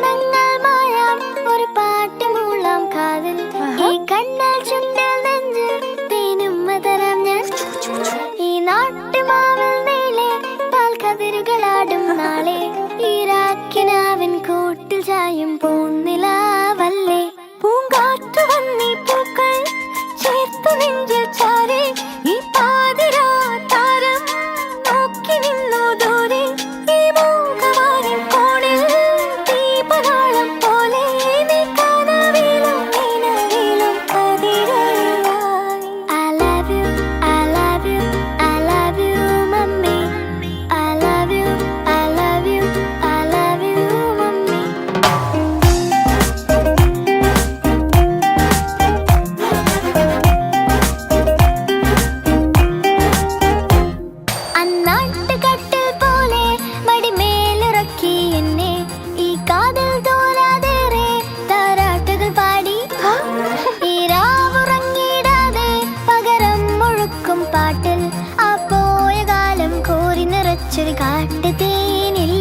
ക്ഷണങ്ങൾ മായാം ഒരു പാട്ട് മൂളാം കാതിൽ ഈ കണ്ണൽ ചുണ്ടിൽ നെഞ്ചിൽ തേനും മതരാം ഞാൻ ഈ നാട്ടുമാവിൽ നീളെ പാൽക്കതിരുകളാടും നാളെ ഈ രാക്കിനാവിൻ കൂട്ടിൽ ചായും പൂന്നിലാവല്ലേ പൂങ്കാറ്റു വന്നീ പൂക്കൾ ചേർത്തു നെഞ്ചിൽ ചാരെ ഈ പാതിരാ താരം നോക്കി നിന്നു ദൂരെ ഈ മൂകവാനിൻ കോണിൽ ദീപനാളം പോലെ നീ കനവിലും നിലവിലും അതിരായി I love you, I love you, I love you, mummy. I love you, I love you, I love you, mummy. അന്നാട്ടുകട്ടിൽ പോലെ മടിമേലിറക്കി എന്നെ ഈ കാതിൽ തോരാതേറെ താരാട്ടുകൾ പാടി ഈ രാവുറങ്ങിടാതെ പകരം മുഴുക്കും പാട്ടിൽ ആ പോയ കാലം കോരി നിറച്ചൊരു കാട്ടുതേനില്ല